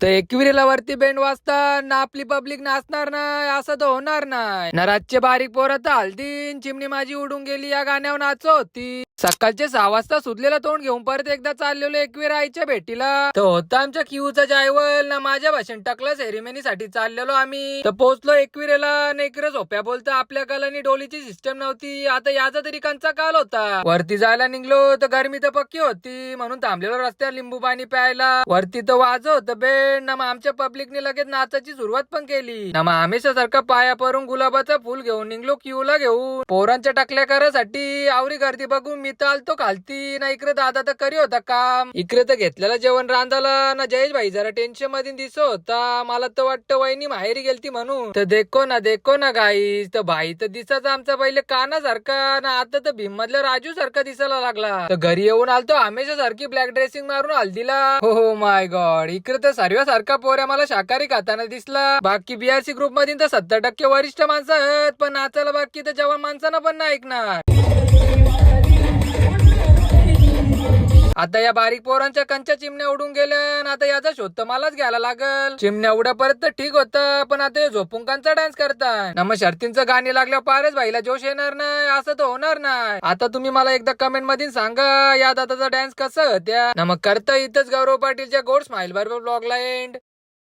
तर एकविरीला वरती बँड वाजता ना आपली पब्लिक नाचणार नाही असं तर होणार नाही ना. रातचे बारीक पोरं तर हलतीन चिमणी माझी उडून गेली या गाण्यावर नाच होती. सकाळचे 6 वाजता सुटलेलं तोंड घेऊन परत एकदा चाललेलो एकवीर आईच्या भेटीला. तर होता आमच्या क्यूचा जायवल ना माझ्या भाषण टाकलं सेरेमनी साठी चाललेलो आम्ही. तर पोहोचलो एकविरेला नेकर झोप्या बोलता आपल्या कलानी डोलीची सिस्टम नव्हती. आता याचा तरी कंचा काल होता. वरती जायला निघलो तर गरमी तर पक्की होती म्हणून थांबलेलो रस्त्यावर लिंबू पाणी प्यायला. वरती तर वाजव होतं बेड ना मग आमच्या पब्लिकने लगेच नाचाची सुरुवात पण केली ना. मग हमेशा सारखा पाया परून गुलाबाचं फुल घेऊन निघलो क्यूला घेऊन. पोरांच्या टाकल्या करासाठी आवरी गर्दी बघून मी तर आलतो खालती ना. इकडे दादा तर करी होता काम. इकडे तर घेतलेलं जेवण रांधाला ना. जयेश भाई जरा टेन्शन मध्ये दिसत होता. मला तर वाटतं वहिनी माहेरी गेलती म्हणून. तर देखो ना गाईस. तर भाई तर दिसायचा आमचा पहिले कानासारखा ना. आता तर भीम मधल्या राजू सारखा दिसायला लागला. तर घरी येऊन आलतो हमेशा सारखी ब्लॅक ड्रेसिंग मारून हल्दीला. हो माय गॉड. इकडे तर सर्वांसारखा पोऱ्या मला शाकाहारी खाताना दिसला. बाकी बीआरसी ग्रुप मध्ये तर 70% वरिष्ठ माणसं आहेत पण नाचायला बाकी तर जवान माणसांना पण नाही ऐकणार. आता या बारीक पोरांच्या कंच्या चिमण्या उडून गेल्या. आता याचा शोध तर मलाच घ्यायला लागल. चिमण्या उड्यापर्यंत ठीक होतं पण आता हे झोपून कांचा डान्स करताय ना. मग शर्तींचं गाणी लागल्यावर पारच भाईला जोश येणार नाही असं तर होणार नाही. आता तुम्ही मला एकदा कमेंट मध्ये सांगा या दादाचा डान्स कसा होत्या ना. मग करता इथंच गौरव पाटीलच्या गोड स्माइल बरोबर ब्लॉगला एंड.